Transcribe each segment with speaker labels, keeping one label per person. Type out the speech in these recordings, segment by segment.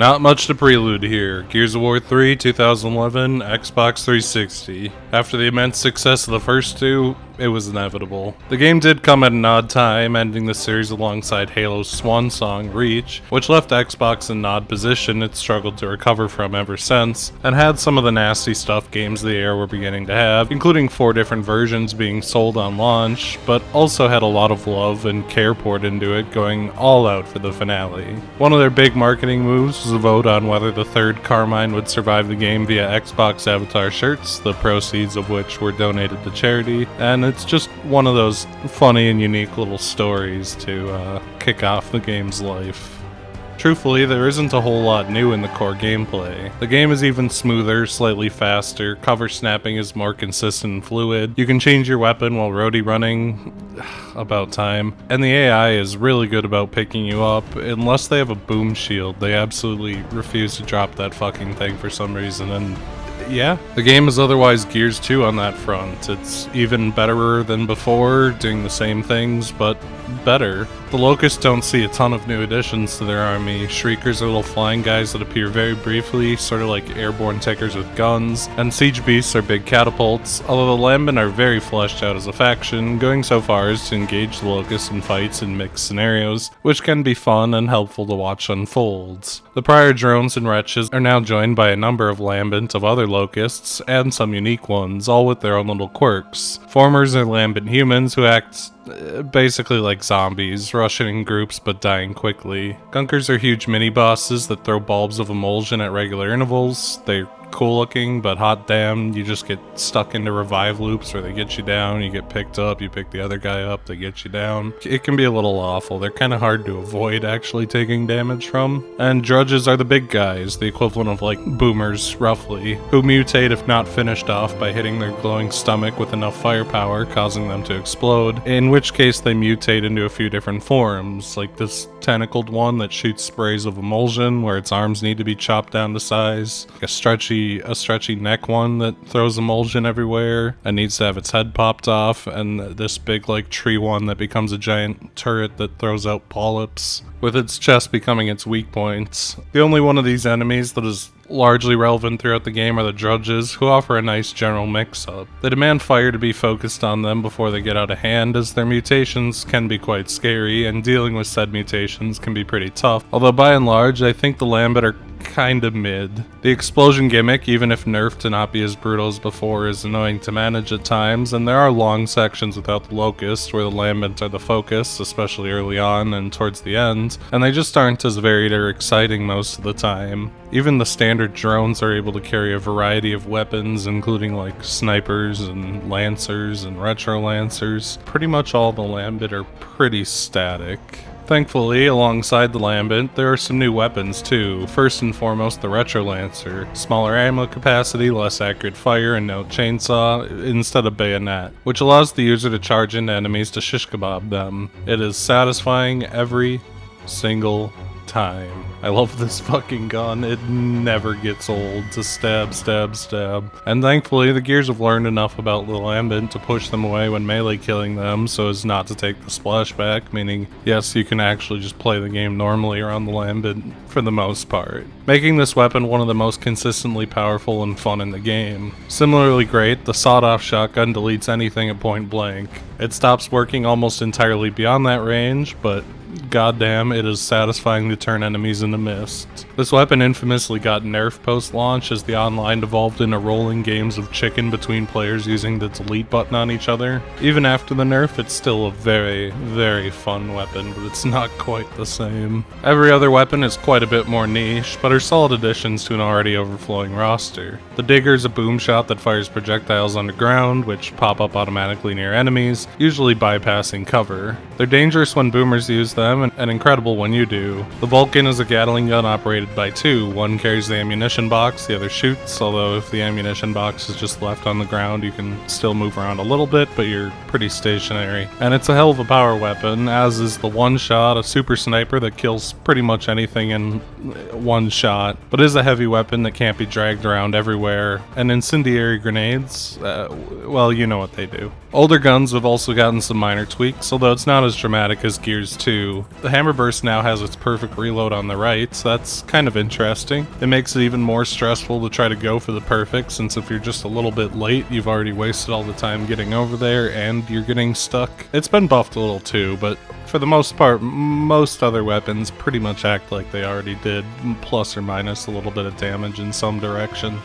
Speaker 1: Not much to prelude here. Gears of War 3, 2011, Xbox 360. After the immense success of the first two, it was inevitable. The game did come at an odd time, ending the series alongside Halo's swan song, Reach, which left Xbox in an odd position it struggled to recover from ever since, and had some of the nasty stuff games of the era were beginning to have, including 4 different versions being sold on launch, but also had a lot of love and care poured into it, going all out for the finale. One of their big marketing moves was a vote on whether the third Carmine would survive the game via Xbox avatar shirts, the proceeds of which were donated to charity, and it's just one of those funny and unique little stories to kick off the game's life. Truthfully, there isn't a whole lot new in the core gameplay. The game is even smoother, slightly faster, cover snapping is more consistent and fluid, you can change your weapon while roadie running, about time, and the AI is really good about picking you up. Unless they have a boom shield, they absolutely refuse to drop that fucking thing for some reason, and yeah, the game is otherwise Gears 2 on that front. It's even betterer than before, doing the same things, but better. The Locusts don't see a ton of new additions to their army. Shriekers are little flying guys that appear very briefly, sort of like airborne tickers with guns, and Siege Beasts are big catapults, although the Lambent are very fleshed out as a faction, going so far as to engage the Locusts in fights in mixed scenarios, which can be fun and helpful to watch unfold. The prior drones and wretches are now joined by a number of Lambent of other Locusts, and some unique ones, all with their own little quirks. Formers are Lambent humans who act basically like zombies, rushing in groups but dying quickly. Gunkers are huge mini-bosses that throw bulbs of emulsion at regular intervals. They're cool looking, but hot damn, you just get stuck into revive loops where they get you down, you get picked up, you pick the other guy up, they get you down. It can be a little awful. They're kind of hard to avoid actually taking damage from. And drudges are the big guys, the equivalent of like boomers, roughly, who mutate if not finished off by hitting their glowing stomach with enough firepower, causing them to explode, in which case they mutate into a few different forms, like this tentacled one that shoots sprays of emulsion where its arms need to be chopped down to size, like a stretchy neck one that throws emulsion everywhere and needs to have its head popped off, and this big like tree one that becomes a giant turret that throws out polyps, with its chest becoming its weak points. The only one of these enemies that is largely relevant throughout the game are the drudges, who offer a nice general mix-up. They demand fire to be focused on them before they get out of hand, as their mutations can be quite scary, and dealing with said mutations can be pretty tough, although by and large I think the Lambent are kinda mid. The explosion gimmick, even if nerfed to not be as brutal as before, is annoying to manage at times, and there are long sections without the Locust where the Lambent are the focus, especially early on and towards the end, and they just aren't as varied or exciting most of the time. Even the standard drones are able to carry a variety of weapons, including like snipers and lancers and retro lancers. Pretty much all the Lambent are pretty static. Thankfully, alongside the Lambent, there are some new weapons too. First and foremost, the Retro Lancer. Smaller ammo capacity, less accurate fire, and no chainsaw instead of bayonet, which allows the user to charge into enemies to shish kebab them. It is satisfying every single time. I love this fucking gun. It never gets old to stab. And thankfully, the Gears have learned enough about the Lambent to push them away when melee killing them so as not to take the splashback, meaning, yes, you can actually just play the game normally around the Lambent for the most part, making this weapon one of the most consistently powerful and fun in the game. Similarly great, the sawed-off shotgun deletes anything at point blank. It stops working almost entirely beyond that range, but goddamn, it is satisfying to turn enemies into mist. This weapon infamously got nerfed post-launch as the online devolved into rolling games of chicken between players using the delete button on each other. Even after the nerf, it's still a very, very fun weapon, but it's not quite the same. Every other weapon is quite a bit more niche, but are solid additions to an already overflowing roster. The Digger is a boom shot that fires projectiles underground, which pop up automatically near enemies, usually bypassing cover. They're dangerous when boomers use them, and incredible when you do. The Vulcan is a Gatling gun operated by 2. One carries the ammunition box, the other shoots, although if the ammunition box is just left on the ground, you can still move around a little bit, but you're pretty stationary. And it's a hell of a power weapon, as is the One Shot, a super sniper that kills pretty much anything in one shot, but is a heavy weapon that can't be dragged around everywhere. And incendiary grenades, well, you know what they do. Older guns have also gotten some minor tweaks, although it's not as dramatic as Gears 2. too. The hammer burst now has its perfect reload on the right, so that's kind of interesting. It makes it even more stressful to try to go for the perfect, since if you're just a little bit late, you've already wasted all the time getting over there and you're getting stuck. It's been buffed a little too, but for the most part, most other weapons pretty much act like they already did, plus or minus a little bit of damage in some direction.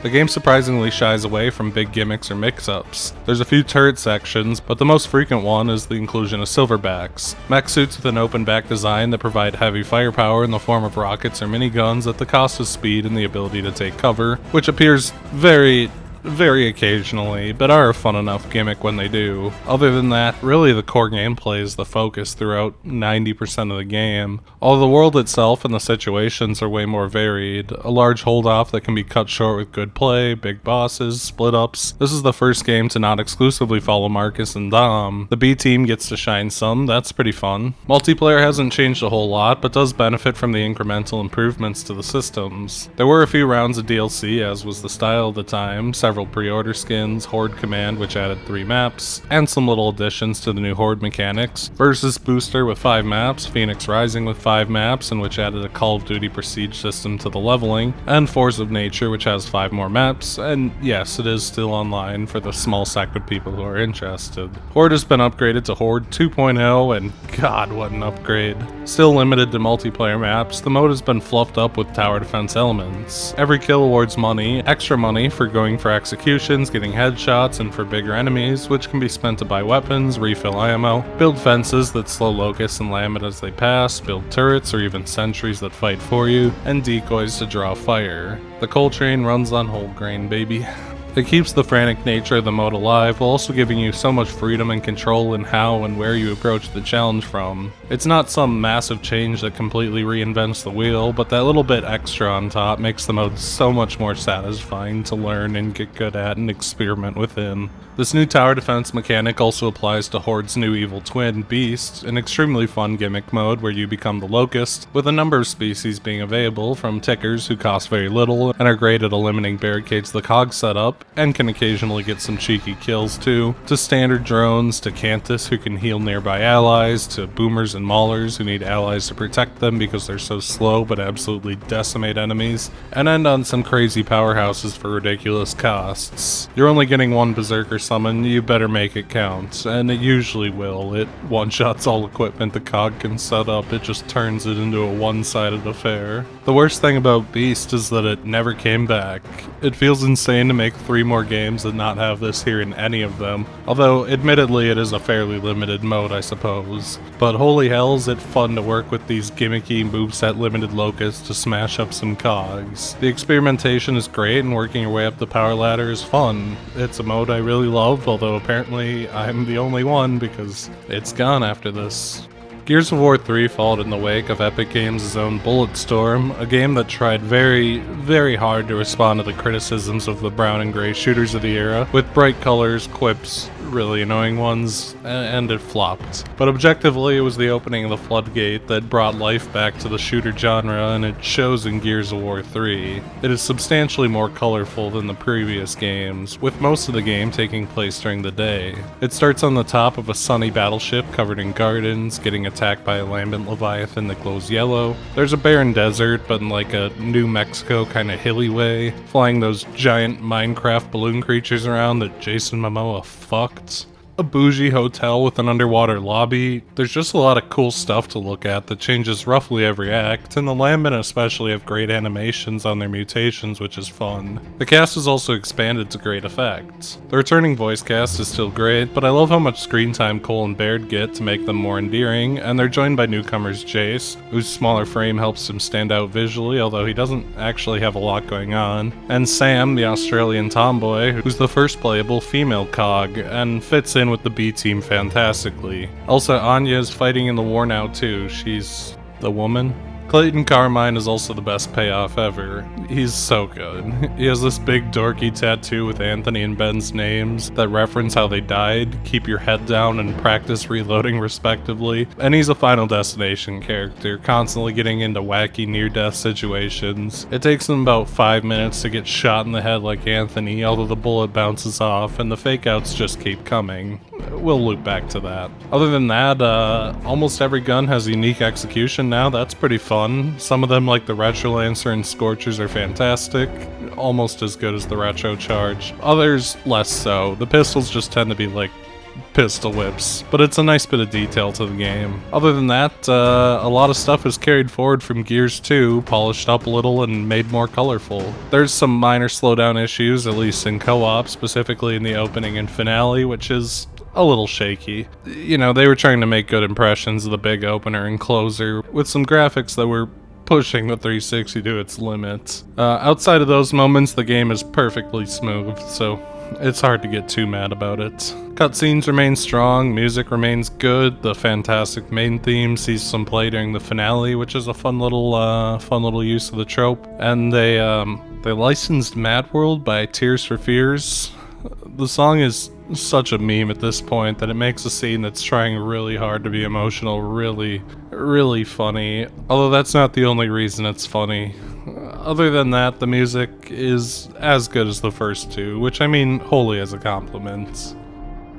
Speaker 1: The game surprisingly shies away from big gimmicks or mix-ups. There's a few turret sections, but the most frequent one is the inclusion of silverbacks. Mech suits with an open back design that provide heavy firepower in the form of rockets or miniguns at the cost of speed and the ability to take cover, which appears very occasionally, but are a fun enough gimmick when they do. Other than that, really the core gameplay is the focus throughout 90% of the game. Although the world itself and the situations are way more varied. A large hold-off that can be cut short with good play, big bosses, split-ups. This is the first game to not exclusively follow Marcus and Dom. The B team gets to shine some, that's pretty fun. Multiplayer hasn't changed a whole lot, but does benefit from the incremental improvements to the systems. There were a few rounds of DLC, as was the style of the time, several pre-order skins, Horde Command which added 3 maps, and some little additions to the new Horde mechanics, Versus Booster with 5 maps, Phoenix Rising with 5 maps, and which added a Call of Duty Prestige system to the leveling, and Force of Nature which has 5 more maps, and yes, it is still online for the small sect of people who are interested. Horde has been upgraded to Horde 2.0, and god what an upgrade. Still limited to multiplayer maps, the mode has been fluffed up with tower defense elements. Every kill awards money, extra money for going for executions, getting headshots, and for bigger enemies, which can be spent to buy weapons, refill ammo, build fences that slow locusts and lambent as they pass, build turrets or even sentries that fight for you, and decoys to draw fire. The coal train runs on whole grain, baby. It keeps the frantic nature of the mode alive while also giving you so much freedom and control in how and where you approach the challenge from. It's not some massive change that completely reinvents the wheel, but that little bit extra on top makes the mode so much more satisfying to learn and get good at and experiment within. This new tower defense mechanic also applies to Horde's new evil twin, Beast, an extremely fun gimmick mode where you become the Locust, with a number of species being available, from tickers who cost very little and are great at eliminating barricades the cog set up, and can occasionally get some cheeky kills too, to standard drones, to Cantus who can heal nearby allies, to boomers and maulers who need allies to protect them because they're so slow but absolutely decimate enemies, and end on some crazy powerhouses for ridiculous costs. You're only getting one berserker summon, you better make it count, and it usually will. It one-shots all equipment the cog can set up, it just turns it into a one-sided affair. The worst thing about Beast is that it never came back. It feels insane to make 3 more games and not have this here in any of them, although admittedly it is a fairly limited mode I suppose. But holy hell is it fun to work with these gimmicky moveset limited locusts to smash up some cogs. The experimentation is great and working your way up the power ladder is fun. It's a mode I really love, although apparently I'm the only one because it's gone after this. Gears of War 3 followed in the wake of Epic Games' own Bulletstorm, a game that tried very hard to respond to the criticisms of the brown and gray shooters of the era, with bright colors, quips, really annoying ones, and it flopped. But objectively, it was the opening of the floodgate that brought life back to the shooter genre, and it shows in Gears of War 3. It is substantially more colorful than the previous games, with most of the game taking place during the day. It starts on the top of a sunny battleship covered in gardens, getting attacked by a lambent leviathan that glows yellow. There's a barren desert, but in like a New Mexico kind of hilly way, flying those giant Minecraft balloon creatures around that Jason Momoa fucked. A bougie hotel with an underwater lobby. There's just a lot of cool stuff to look at that changes roughly every act, and the Lambent especially have great animations on their mutations, which is fun. The cast is also expanded to great effect. The returning voice cast is still great, but I love how much screen time Cole and Baird get to make them more endearing, and they're joined by newcomers Jace, whose smaller frame helps him stand out visually, although he doesn't actually have a lot going on, and Sam, the Australian tomboy, who's the first playable female cog, and fits in with the B team fantastically. Also, Anya is fighting in the war now too. She's the woman. Clayton Carmine is also the best payoff ever. He's so good. He has this big dorky tattoo with Anthony and Ben's names that reference how they died, keep your head down, and practice reloading respectively. And he's a Final Destination character, constantly getting into wacky near-death situations. It takes him about 5 minutes to get shot in the head like Anthony, although the bullet bounces off, and the fake-outs just keep coming. We'll loop back to that. Other than that, almost every gun has unique execution now. That's pretty fun. Some of them, like the Retro Lancer and Scorchers, are fantastic, almost as good as the Retro Charge. Others, less so. The pistols just tend to be like pistol whips, but it's a nice bit of detail to the game. Other than that, a lot of stuff is carried forward from Gears 2, polished up a little and made more colorful. There's some minor slowdown issues, at least in co-op, specifically in the opening and finale, which is a little shaky. You know, they were trying to make good impressions of the big opener and closer with some graphics that were pushing the 360 to its limits. Outside of those moments, the game is perfectly smooth, so it's hard to get too mad about it. Cutscenes remain strong, music remains good, the fantastic main theme sees some play during the finale, which is a fun little use of the trope. And they licensed Mad World by Tears for Fears. The song is such a meme at this point that it makes a scene that's trying really hard to be emotional really, really funny. Although that's not the only reason it's funny. Other than that, the music is as good as the first two, which I mean wholly as a compliment.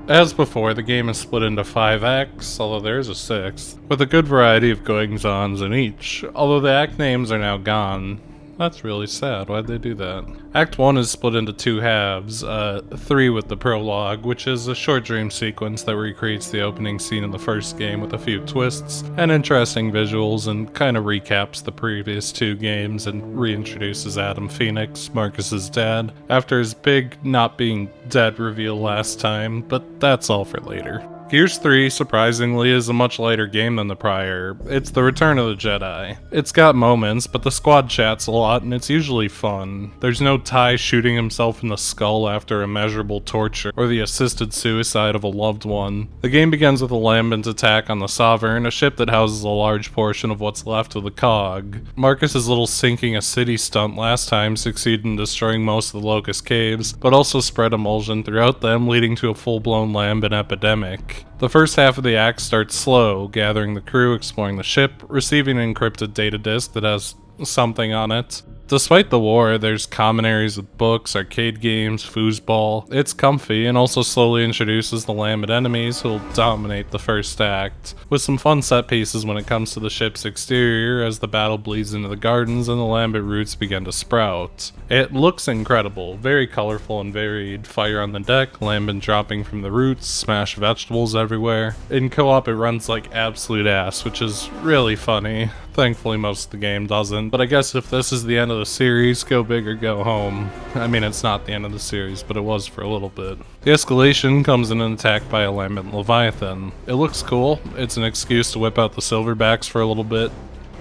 Speaker 1: As before, the game is split into 5 acts, although there's a 6th, with a good variety of goings-ons in each, although the act names are now gone. That's really sad. Why'd they do that? Act 1 is split into 2 halves, 3 with the prologue, which is a short dream sequence that recreates the opening scene of the first game with a few twists and interesting visuals and kind of recaps the previous 2 games and reintroduces Adam Phoenix, Marcus's dad, after his big not being dead reveal last time, but that's all for later. Gears 3, surprisingly, is a much lighter game than the prior. It's the return of the Jedi. It's got moments, but the squad chats a lot and it's usually fun. There's no Ty shooting himself in the skull after immeasurable torture, or the assisted suicide of a loved one. The game begins with a lambent attack on the Sovereign, a ship that houses a large portion of what's left of the cog. Marcus's little sinking a city stunt last time succeeded in destroying most of the Locust Caves, but also spread emulsion throughout them, leading to a full-blown lambent epidemic. The first half of the act starts slow, gathering the crew, exploring the ship, receiving an encrypted data disk that has something on it. Despite the war, there's common areas with books, arcade games, foosball. It's comfy and also slowly introduces the lambent enemies who'll dominate the first act, with some fun set pieces when it comes to the ship's exterior as the battle bleeds into the gardens and the lambent roots begin to sprout. It looks incredible, very colorful and varied. Fire on the deck, lambent dropping from the roots, smashed vegetables everywhere. In co-op it runs like absolute ass, which is really funny. Thankfully most of the game doesn't, but I guess if this is the end of the series, go big or go home. I mean, it's not the end of the series, but it was for a little bit. The escalation comes in an attack by a lambent Leviathan. It looks cool. It's an excuse to whip out the silverbacks for a little bit.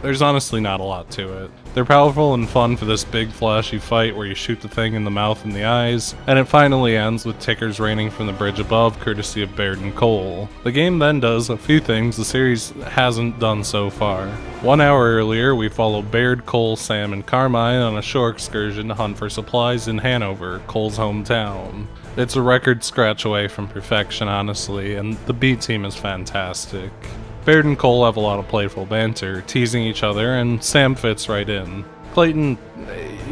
Speaker 1: There's honestly not a lot to it. They're powerful and fun for this big flashy fight where you shoot the thing in the mouth and the eyes, and it finally ends with tickers raining from the bridge above, courtesy of Baird and Cole. The game then does a few things the series hasn't done so far. 1 hour earlier, we follow Baird, Cole, Sam, and Carmine on a shore excursion to hunt for supplies in Hanover, Cole's hometown. It's a record scratch away from perfection, honestly, and the B team is fantastic. Baird and Cole have a lot of playful banter, teasing each other, and Sam fits right in. Clayton,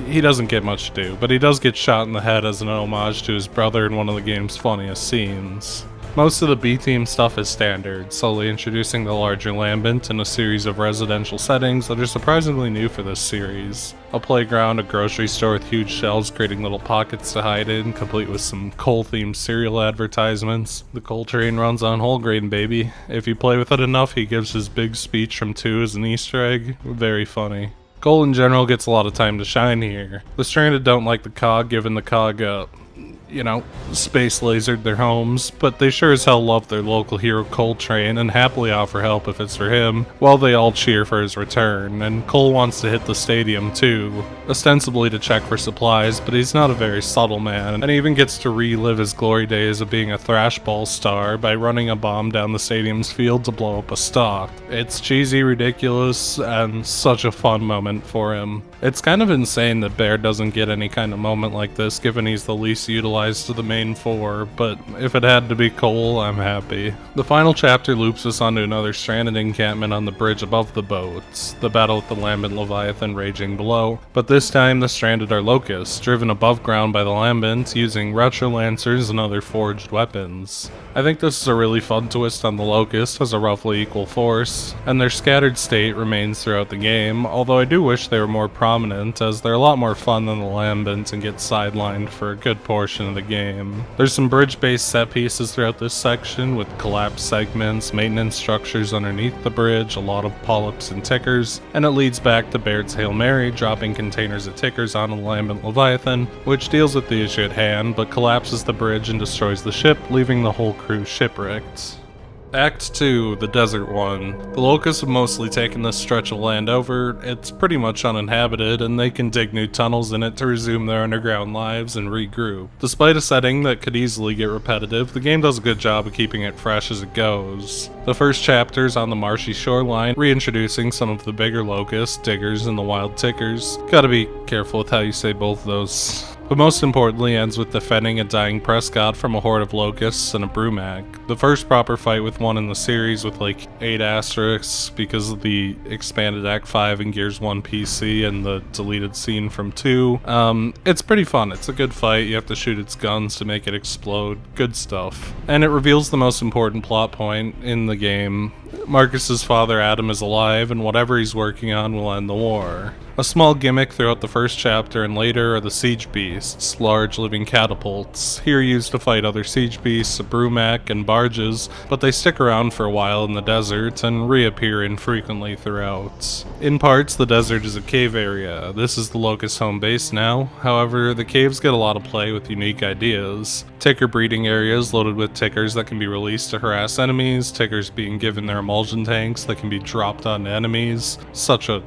Speaker 1: he doesn't get much to do, but he does get shot in the head as an homage to his brother in one of the game's funniest scenes. Most of the B-team stuff is standard, slowly introducing the larger lambent in a series of residential settings that are surprisingly new for this series. A playground, a grocery store with huge shelves creating little pockets to hide in, complete with some Cole-themed cereal advertisements. The Cole train runs on whole grain, baby. If you play with it enough, he gives his big speech from 2 as an Easter egg. Very funny. Cole in general gets a lot of time to shine here. The Stranded don't like the cog, given the cog, space lasered their homes, but they sure as hell love their local hero Coltrane and happily offer help if it's for him, while they all cheer for his return, and Cole wants to hit the stadium too, ostensibly to check for supplies, but he's not a very subtle man, and he even gets to relive his glory days of being a thrashball star by running a bomb down the stadium's field to blow up a stock. It's cheesy, ridiculous, and such a fun moment for him. It's kind of insane that Bear doesn't get any kind of moment like this, given he's the least utilized of the main four, but if it had to be Cole, I'm happy. The final chapter loops us onto another stranded encampment on the bridge above the boats, the battle with the Lambent Leviathan raging below, but this time the stranded are locusts, driven above ground by the Lambent, using retro lancers and other forged weapons. I think this is a really fun twist on the Locust as a roughly equal force, and their scattered state remains throughout the game, although I do wish they were more prominent, as they're a lot more fun than the Lambent and get sidelined for a good portion of the game. There's some bridge-based set pieces throughout this section, with collapsed segments, maintenance structures underneath the bridge, a lot of polyps and tickers, and it leads back to Baird's Hail Mary, dropping containers of tickers on the Lambent Leviathan, which deals with the issue at hand, but collapses the bridge and destroys the ship, leaving the whole crew shipwrecked. Act 2, the desert one. The Locusts have mostly taken this stretch of land over. It's pretty much uninhabited, and they can dig new tunnels in it to resume their underground lives and regroup. Despite a setting that could easily get repetitive, the game does a good job of keeping it fresh as it goes. The first chapter is on the marshy shoreline, reintroducing some of the bigger locusts, diggers, and the wild tickers. Gotta be careful with how you say both of those. But most importantly ends with defending a dying Prescott from a horde of locusts and a Brumac. The first proper fight with one in the series with like 8 asterisks because of the expanded Act 5 in Gears 1 PC and the deleted scene from 2. It's pretty fun. It's a good fight. You have to shoot its guns to make it explode. Good stuff. And it reveals the most important plot point in the game. Marcus's father Adam is alive, and whatever he's working on will end the war. A small gimmick throughout the first chapter and later are the siege beasts, large living catapults, here used to fight other siege beasts, a Brumac, and barges, but they stick around for a while in the desert and reappear infrequently throughout. In parts, the desert is a cave area. This is the Locust home base now, however, the caves get a lot of play with unique ideas. Ticker breeding areas loaded with tickers that can be released to harass enemies, tickers being given their emulsion tanks that can be dropped on enemies. Such a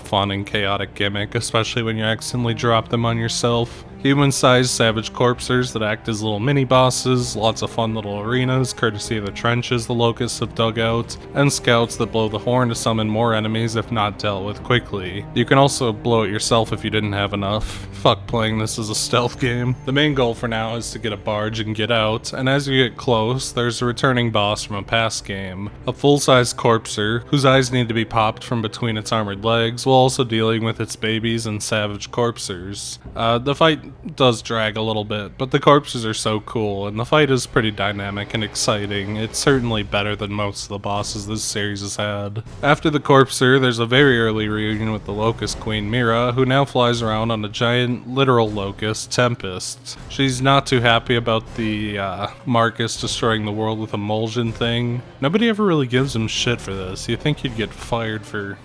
Speaker 1: fun and chaotic gimmick, especially when you accidentally drop them on yourself. Human-sized savage corpsers that act as little mini-bosses, lots of fun little arenas courtesy of the trenches the Locusts have dug out, and scouts that blow the horn to summon more enemies if not dealt with quickly. You can also blow it yourself if you didn't have enough. Fuck playing this as a stealth game. The main goal for now is to get a barge and get out, and as you get close, there's a returning boss from a past game. A full-size corpser, whose eyes need to be popped from between its armored legs, while also dealing with its babies and savage corpsers. The fight does drag a little bit, but the corpses are so cool, and the fight is pretty dynamic and exciting. It's certainly better than most of the bosses this series has had. After the corpser, there's a very early reunion with the Locust Queen Mira, who now flies around on a giant literal locust, Tempest. She's not too happy about the Marcus destroying the world with emulsion thing. Nobody ever really gives him shit for this. You'd think he'd get fired for,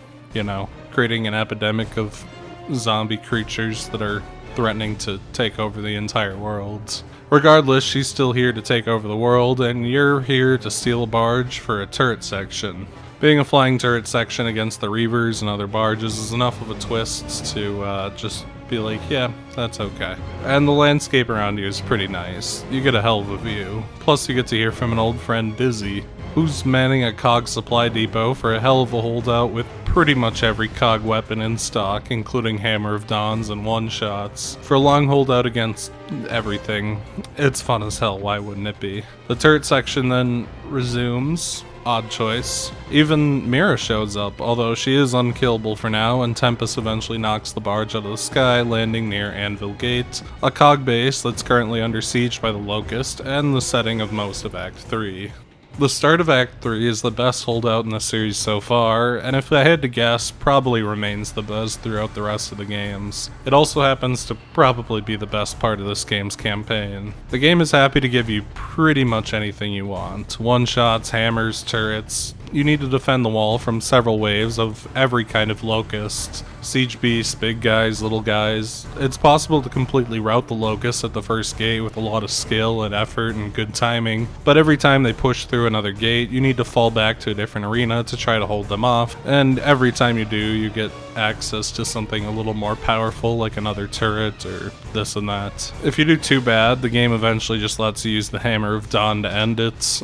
Speaker 1: creating an epidemic of zombie creatures that are threatening to take over the entire world. Regardless, she's still here to take over the world, and you're here to steal a barge for a turret section. Being a flying turret section against the Reavers and other barges is enough of a twist to just be like, yeah, that's okay. And the landscape around you is pretty nice. You get a hell of a view. Plus you get to hear from an old friend, Dizzy, who's manning a COG supply depot for a hell of a holdout with pretty much every COG weapon in stock, including Hammer of Dawns and one-shots. For a long holdout against everything, it's fun as hell, why wouldn't it be? The turret section then resumes. Odd choice. Even Mira shows up, although she is unkillable for now, and Tempest eventually knocks the barge out of the sky, landing near Anvil Gate, a COG base that's currently under siege by the Locust, and the setting of most of Act 3. The start of Act 3 is the best holdout in the series so far, and if I had to guess, probably remains the best throughout the rest of the games. It also happens to probably be the best part of this game's campaign. The game is happy to give you pretty much anything you want. One-shots, hammers, turrets, You need to defend the wall from several waves of every kind of locust. Siege beasts, big guys, little guys. It's possible to completely rout the locusts at the first gate with a lot of skill and effort and good timing, but every time they push through another gate, you need to fall back to a different arena to try to hold them off, and every time you do, you get access to something a little more powerful, like another turret or this and that. If you do too bad, the game eventually just lets you use the Hammer of Dawn to end it.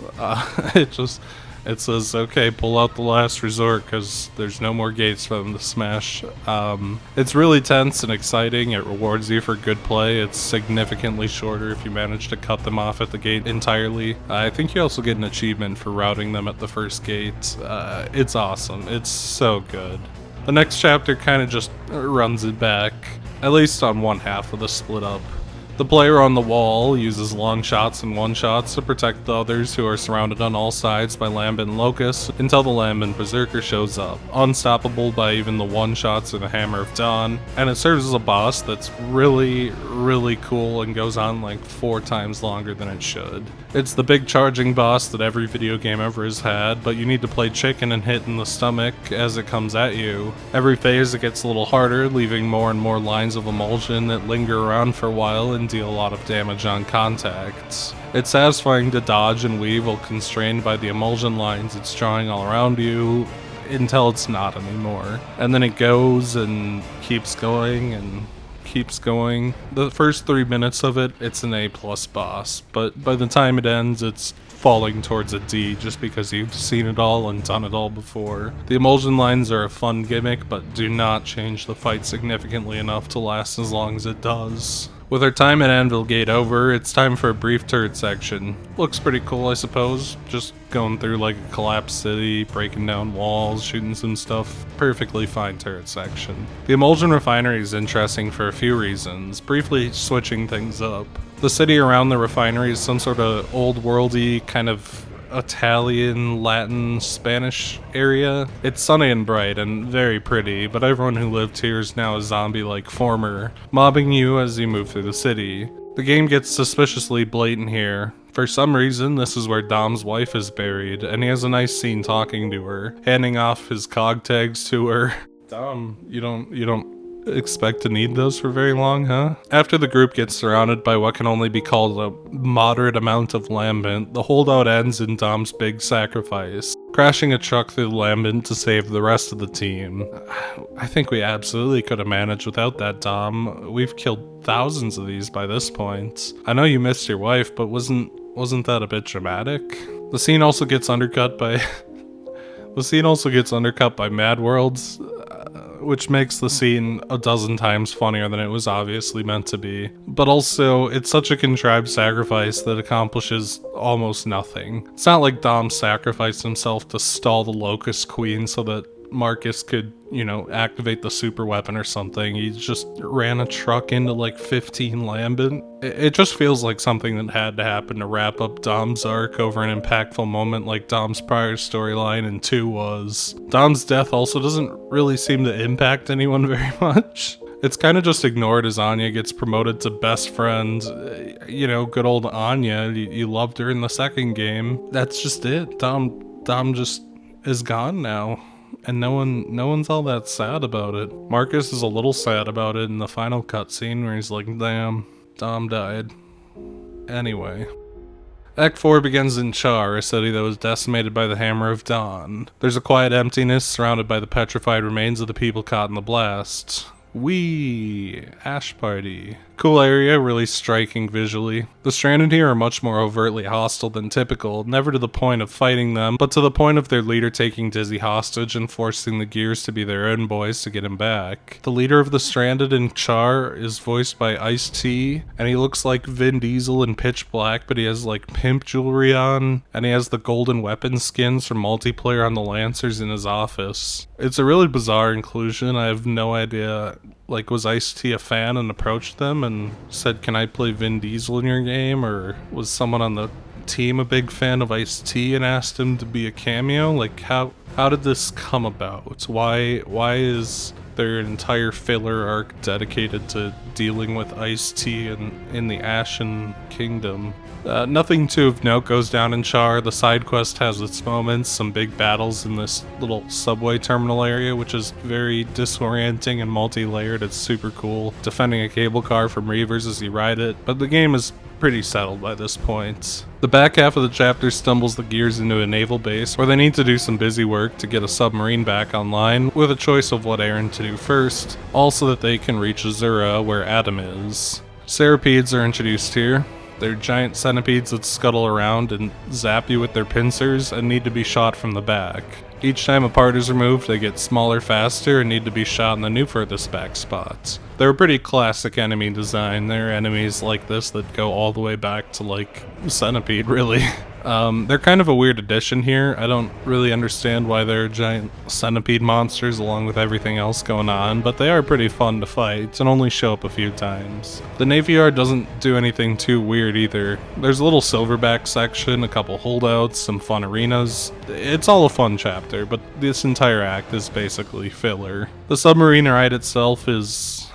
Speaker 1: It says, okay, pull out the last resort because there's no more gates for them to smash. It's really tense and exciting. It rewards you for good play. It's significantly shorter if you manage to cut them off at the gate entirely. I think you also get an achievement for routing them at the first gate. It's awesome. It's so good. The next chapter kind of just runs it back, at least on one half of the split up. The player on the wall uses long shots and one-shots to protect the others who are surrounded on all sides by Lambent Locusts until the Lambent Berserker shows up, unstoppable by even the one-shots or the Hammer of Dawn, and it serves as a boss that's really, really cool and goes on like 4 times longer than it should. It's the big charging boss that every video game ever has had, but you need to play chicken and hit in the stomach as it comes at you. Every phase it gets a little harder, leaving more and more lines of emulsion that linger around for a while and deal a lot of damage on contact. It's satisfying to dodge and weave while constrained by the emulsion lines it's drawing all around you, until it's not anymore. And then it goes and keeps going and keeps going. The first 3 minutes of it, it's an A+ boss, but by the time it ends, it's falling towards a D just because you've seen it all and done it all before. The emulsion lines are a fun gimmick, but do not change the fight significantly enough to last as long as it does. With our time at Anvil Gate over, it's time for a brief turret section. Looks pretty cool, I suppose. Just going through like a collapsed city, breaking down walls, shooting some stuff. Perfectly fine turret section. The Emulsion Refinery is interesting for a few reasons, briefly switching things up. The city around the refinery is some sort of old worldy kind of Italian, Latin, Spanish area. It's sunny and bright and very pretty, but everyone who lived here is now a zombie-like former, mobbing you as you move through the city. The game gets suspiciously blatant here. For some reason, this is where Dom's wife is buried, and he has a nice scene talking to her, handing off his cog tags to her. Dom, you don't expect to need those for very long, huh? After the group gets surrounded by what can only be called a moderate amount of Lambent, the holdout ends in Dom's big sacrifice, crashing a truck through the Lambent to save the rest of the team. I think we absolutely could have managed without that, Dom. We've killed thousands of these by this point. I know you missed your wife, but wasn't that a bit dramatic? The scene also gets undercut by Mad World's, which makes the scene a dozen times funnier than it was obviously meant to be. But also, it's such a contrived sacrifice that accomplishes almost nothing. It's not like Dom sacrificed himself to stall the Locust Queen so that Marcus could, activate the super weapon or something. He just ran a truck into like 15 Lambent. It just feels like something that had to happen to wrap up Dom's arc over an impactful moment like Dom's prior storyline in 2 was. Dom's death also doesn't really seem to impact anyone very much. It's kind of just ignored as Anya gets promoted to best friend. Good old Anya, you loved her in the second game. That's just it. Dom just is gone now. And no one's all that sad about it. Marcus is a little sad about it in the final cutscene where he's like, damn, Dom died. Anyway. Act 4 begins in Char, a city that was decimated by the Hammer of Dawn. There's a quiet emptiness surrounded by the petrified remains of the people caught in the blast. Whee! Ash Party. Cool area, really striking visually. The Stranded here are much more overtly hostile than typical, never to the point of fighting them, but to the point of their leader taking Dizzy hostage and forcing the Gears to be their own boys to get him back. The leader of the Stranded in Char is voiced by Ice-T, and he looks like Vin Diesel in Pitch Black, but he has like pimp jewelry on, and he has the golden weapon skins from multiplayer on the Lancers in his office. It's a really bizarre inclusion. I have no idea. Was Ice-T a fan and approached them and said, can I play Vin Diesel in your game? Or was someone on the team a big fan of Ice-T and asked him to be a cameo? How did this come about? Why is there an entire filler arc dedicated to dealing with Ice-T in the Ashen Kingdom. Nothing too of note goes down in Char. The side quest has its moments, some big battles in this little subway terminal area, which is very disorienting and multi-layered. It's super cool, defending a cable car from Reavers as you ride it, but the game is pretty settled by this point. The back half of the chapter stumbles the gears into a naval base where they need to do some busy work to get a submarine back online, with a choice of what errand to do first, all so that they can reach Azura where Adam is. Centipedes are introduced here. They're giant centipedes that scuttle around and zap you with their pincers and need to be shot from the back. Each time a part is removed, they get smaller faster and need to be shot in the new furthest back spots. They're a pretty classic enemy design. They're enemies like this that go all the way back to, like, Centipede, really. They're kind of a weird addition here. I don't really understand why they're giant centipede monsters along with everything else going on, but they are pretty fun to fight and only show up a few times. The Navy Yard doesn't do anything too weird either. There's a little silverback section, a couple holdouts, some fun arenas. It's all a fun chapter, but this entire act is basically filler. The submarine ride itself is...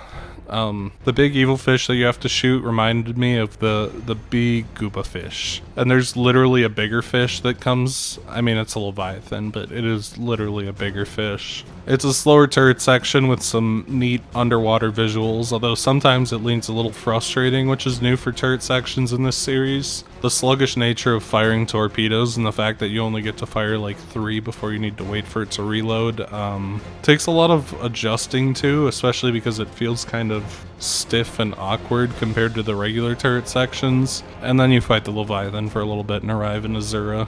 Speaker 1: the big evil fish that you have to shoot reminded me of the big Gooba fish. And there's literally a bigger fish that comes, I mean it's a Leviathan, but it is literally a bigger fish. It's a slower turret section with some neat underwater visuals, although sometimes it leans a little frustrating, which is new for turret sections in this series. The sluggish nature of firing torpedoes and the fact that you only get to fire like 3 before you need to wait for it to reload takes a lot of adjusting to, especially because it feels kind of stiff and awkward compared to the regular turret sections. And then you fight the Leviathan for a little bit and arrive in Azura.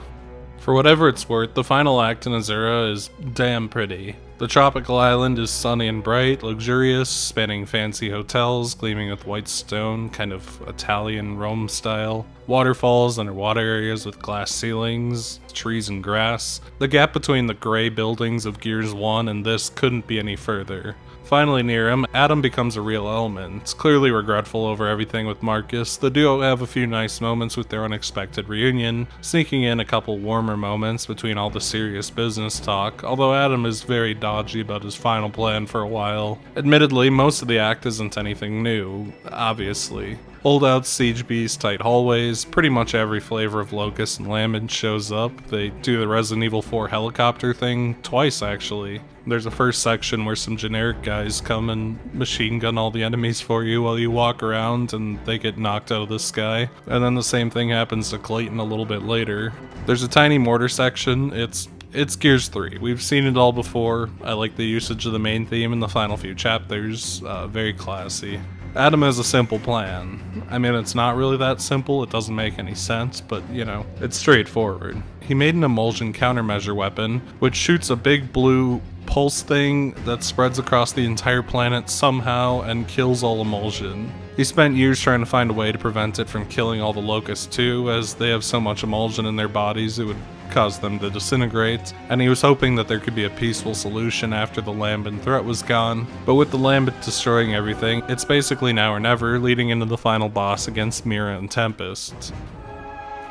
Speaker 1: For whatever it's worth, the final act in Azura is damn pretty. The tropical island is sunny and bright, luxurious, spanning fancy hotels, gleaming with white stone, kind of Italian Rome style. Waterfalls, underwater areas with glass ceilings, trees and grass. The gap between the gray buildings of Gears 1 and this couldn't be any further. Finally near him, Adam becomes a real element, clearly regretful over everything with Marcus. The duo have a few nice moments with their unexpected reunion, sneaking in a couple warmer moments between all the serious business talk, although Adam is very dodgy about his final plan for a while. Admittedly, most of the act isn't anything new, obviously. Holdouts, siege beasts, tight hallways, pretty much every flavor of Locust and Lambent shows up. They do the Resident Evil 4 helicopter thing twice, actually. There's a first section where some generic guys come and machine gun all the enemies for you while you walk around and they get knocked out of the sky. And then the same thing happens to Clayton a little bit later. There's a tiny mortar section. It's Gears 3. We've seen it all before. I like the usage of the main theme in the final few chapters. Very classy. Adam has a simple plan. I mean, it's not really that simple, it doesn't make any sense, but, you know, it's straightforward. He made an emulsion countermeasure weapon, which shoots a big blue pulse thing that spreads across the entire planet somehow and kills all emulsion. He spent years trying to find a way to prevent it from killing all the locusts too, as they have so much emulsion in their bodies it would cause them to disintegrate, and he was hoping that there could be a peaceful solution after the Lambent threat was gone. But with the Lambent destroying everything, it's basically now or never, leading into the final boss against Mira and Tempest.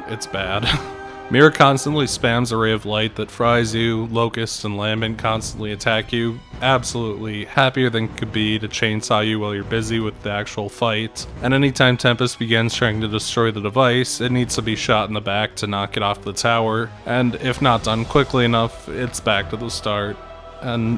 Speaker 1: It's bad. Mira constantly spams a ray of light that fries you, Locust and Lambent constantly attack you, absolutely happier than could be to chainsaw you while you're busy with the actual fight, and anytime Tempest begins trying to destroy the device, it needs to be shot in the back to knock it off the tower, and if not done quickly enough, it's back to the start, and...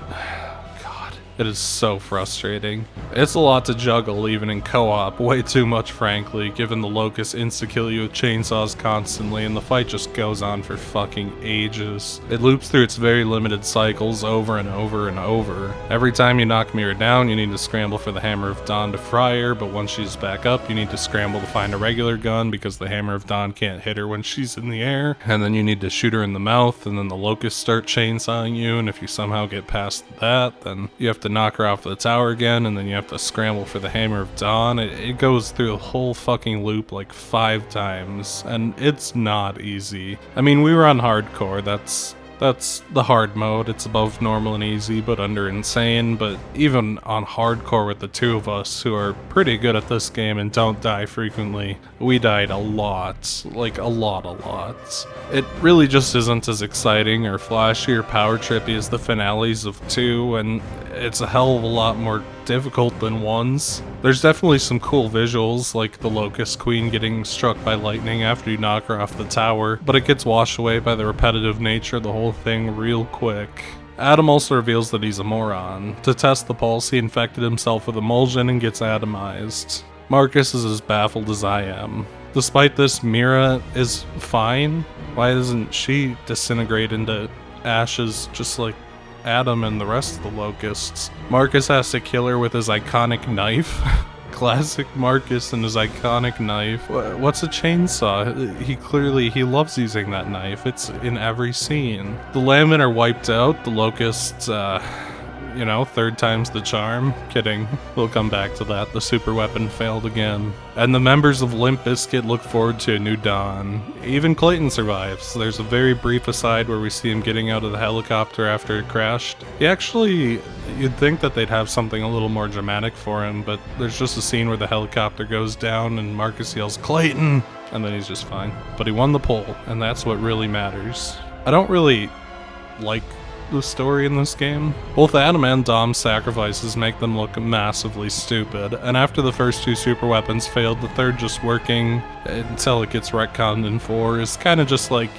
Speaker 1: it is so frustrating. It's a lot to juggle even in co-op, way too much frankly, given the Locusts insta-kill you with chainsaws constantly and the fight just goes on for fucking ages. It loops through its very limited cycles over and over and over. Every time you knock Mira down, you need to scramble for the Hammer of Dawn to fry her, but once she's back up, you need to scramble to find a regular gun because the Hammer of Dawn can't hit her when she's in the air, and then you need to shoot her in the mouth, and then the Locusts start chainsawing you, and if you somehow get past that, then you have to knock her off the tower again, and then you have to scramble for the Hammer of Dawn. It goes through the whole fucking loop like 5 times, and it's not easy. I mean, we were on hardcore, that's the hard mode. It's above normal and easy, but under insane. But even on hardcore with the two of us, who are pretty good at this game and don't die frequently, we died a lot. Like, a lot. It really just isn't as exciting or flashy or power trippy as the finales of 2, and it's a hell of a lot more difficult than 1's. There's definitely some cool visuals, like the Locust Queen getting struck by lightning after you knock her off the tower, but it gets washed away by the repetitive nature of the whole thing real quick. Adam also reveals that he's a moron. To test the pulse, he infected himself with emulsion and gets atomized. Marcus is as baffled as I am. Despite this, Mira is fine. Why doesn't she disintegrate into ashes just like Adam and the rest of the Locusts? Marcus has to kill her with his iconic knife. Classic Marcus and his iconic knife. What's a chainsaw? He loves using that knife. It's in every scene. The landmen are wiped out. The Locusts, third time's the charm. Kidding. We'll come back to that. The super weapon failed again. And the members of Limp Bizkit look forward to a new dawn. Even Clayton survives. There's a very brief aside where we see him getting out of the helicopter after it crashed. You'd think that they'd have something a little more dramatic for him, but there's just a scene where the helicopter goes down and Marcus yells, "Clayton!" and then he's just fine. But he won the poll, and that's what really matters. I don't really like the story in this game. Both Adam and Dom's sacrifices make them look massively stupid, and after the first 2 super weapons failed, the third just working until it gets retconned in 4 is kind of just like,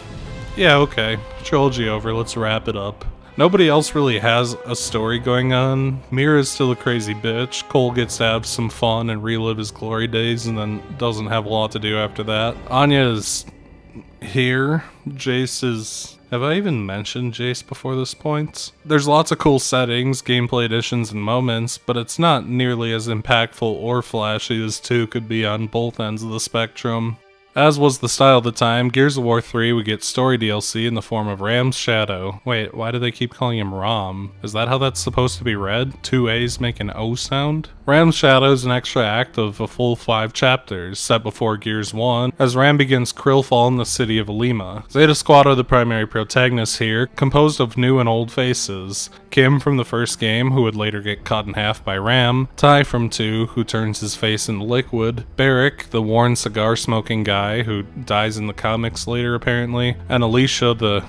Speaker 1: yeah, okay, trilogy over, let's wrap it up. Nobody else really has a story going on. Mira's still a crazy bitch. Cole gets to have some fun and relive his glory days and then doesn't have a lot to do after that. Anya is here. Jace is... Have I even mentioned Jace before this point? There's lots of cool settings, gameplay additions, and moments, but it's not nearly as impactful or flashy as 2 could be on both ends of the spectrum. As was the style of the time, Gears of War 3 would get story DLC in the form of RAAM's Shadow. Wait, why do they keep calling him RAAM? Is that how that's supposed to be read? 2 A's make an O sound? RAAM's Shadow is an extra act of a full 5 chapters, set before Gears 1, as RAAM begins Krillfall in the city of Alima. Zeta Squad are the primary protagonists here, composed of new and old faces. Kim from the first game, who would later get cut in half by RAAM, Ty from 2, who turns his face into liquid, Barrick, the worn cigar-smoking guy who dies in the comics later apparently, and Alicia, the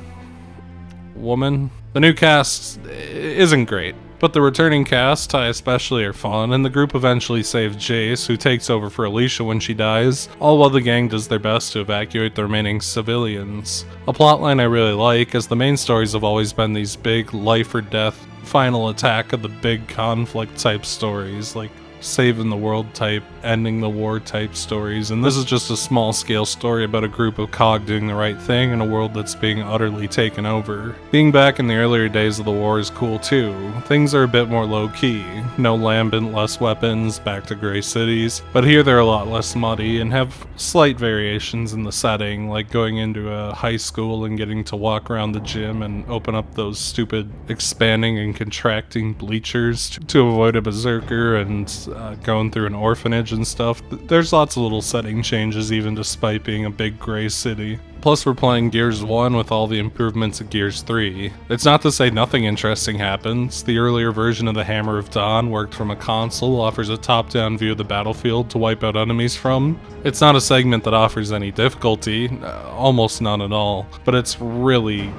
Speaker 1: woman. The new cast isn't great, but the returning cast, Ty especially, are fun, and the group eventually saves Jace, who takes over for Alicia when she dies, all while the gang does their best to evacuate the remaining civilians. A plotline I really like, as the main stories have always been these big life or death final attack of the big conflict type stories, like saving the world type, ending the war type stories, and this is just a small scale story about a group of COG doing the right thing in a world that's being utterly taken over. Being back in the earlier days of the war is cool too. Things are a bit more low key. No lambent, less weapons, back to gray cities, but here they're a lot less muddy and have slight variations in the setting, like going into a high school and getting to walk around the gym and open up those stupid expanding and contracting bleachers to avoid a berserker, and going through an orphanage and stuff. There's lots of little setting changes even despite being a big gray city. Plus we're playing Gears 1 with all the improvements of Gears 3. It's not to say nothing interesting happens. The earlier version of the Hammer of Dawn worked from a console, offers a top-down view of the battlefield to wipe out enemies from. It's not a segment that offers any difficulty, almost none at all, but it's really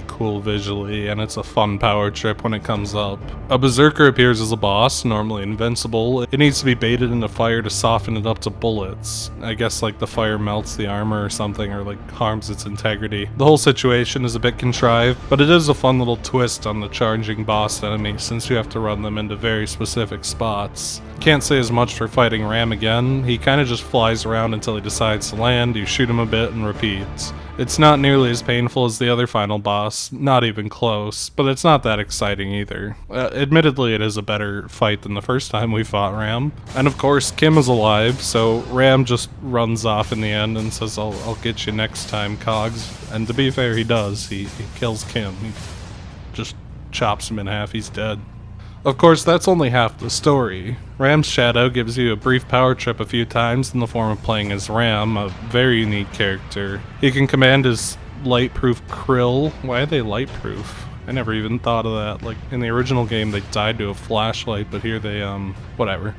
Speaker 1: cool visually, and it's a fun power trip when it comes up. A berserker appears as a boss, normally invincible. It needs to be baited into fire to soften it up to bullets. I guess like the fire melts the armor or something, or like harms its integrity. The whole situation is a bit contrived, but it is a fun little twist on the charging boss enemy, since you have to run them into very specific spots. Can't say as much for fighting RAAM again. He kinda just flies around until he decides to land, you shoot him a bit and repeats. It's not nearly as painful as the other final boss, not even close, but it's not that exciting either. Admittedly, it is a better fight than the first time we fought RAAM. And of course, Kim is alive, so RAAM just runs off in the end and says, I'll get you next time, Cogs. And to be fair, he does. He kills Kim. He just chops him in half, he's dead. Of course, that's only half the story. RAAM's Shadow gives you a brief power trip a few times in the form of playing as RAAM, a very unique character. He can command his light-proof krill. Why are they light-proof? I never even thought of that. Like, in the original game, they died to a flashlight, but here they, whatever.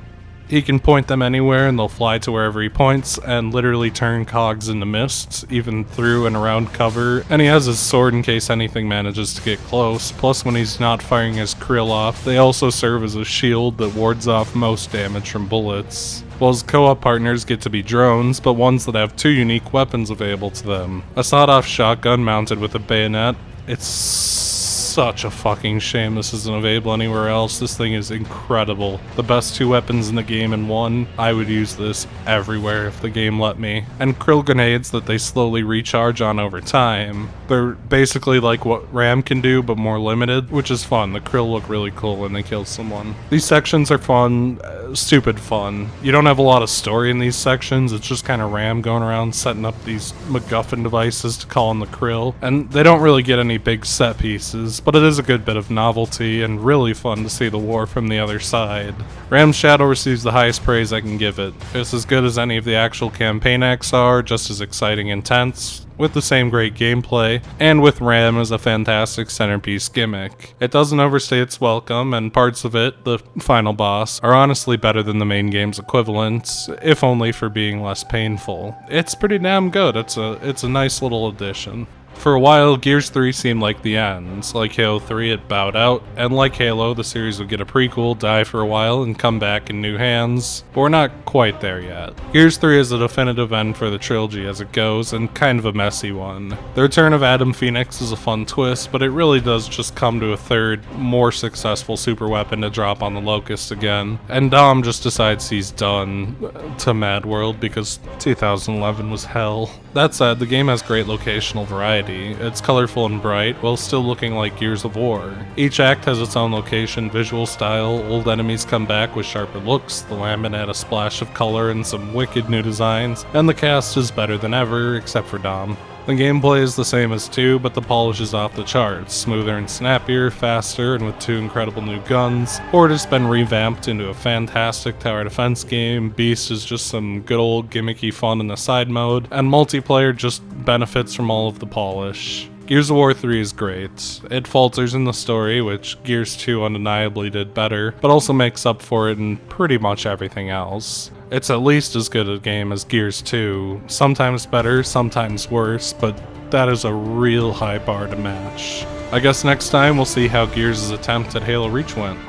Speaker 1: He can point them anywhere and they'll fly to wherever he points and literally turn cogs into mists, even through and around cover. And he has his sword in case anything manages to get close. Plus, when he's not firing his krill off, they also serve as a shield that wards off most damage from bullets. While his co-op partners get to be drones, but ones that have 2 unique weapons available to them. A sawed-off shotgun mounted with a bayonet. It's such a fucking shame this isn't available anywhere else. This thing is incredible. The best 2 weapons in the game in one. I would use this everywhere if the game let me. And krill grenades that they slowly recharge on over time. They're basically like what RAAM can do, but more limited, which is fun. The krill look really cool when they kill someone. These sections are fun, stupid fun. You don't have a lot of story in these sections. It's just kind of RAAM going around setting up these MacGuffin devices to call in the krill. And they don't really get any big set pieces, but it is a good bit of novelty and really fun to see the war from the other side. RAAM's Shadow receives the highest praise I can give it. It's as good as any of the actual campaign acts are, just as exciting and intense, with the same great gameplay, and with RAAM as a fantastic centerpiece gimmick. It doesn't overstay its welcome, and parts of it, the final boss, are honestly better than the main game's equivalents, if only for being less painful. It's pretty damn good. It's a nice little addition. For a while, Gears 3 seemed like the end. Like Halo 3, it bowed out, and like Halo, the series would get a prequel, die for a while, and come back in new hands. But we're not quite there yet. Gears 3 is a definitive end for the trilogy as it goes, and kind of a messy one. The return of Adam Phoenix is a fun twist, but it really does just come to a third, more successful superweapon to drop on the Locust again. And Dom just decides he's done to Mad World because 2011 was hell. That said, the game has great locational variety. It's colorful and bright, while still looking like Gears of War. Each act has its own location, visual style, old enemies come back with sharper looks, the Lambent add a splash of color and some wicked new designs, and the cast is better than ever, except for Dom. The gameplay is the same as 2, but the polish is off the charts, smoother and snappier, faster, and with 2 incredible new guns. Horde has been revamped into a fantastic tower defense game, Beast is just some good old gimmicky fun in the side mode, and multiplayer just benefits from all of the polish. Gears of War 3 is great. It falters in the story, which Gears 2 undeniably did better, but also makes up for it in pretty much everything else. It's at least as good a game as Gears 2, sometimes better, sometimes worse, but that is a real high bar to match. I guess next time we'll see how Gears' attempt at Halo Reach went.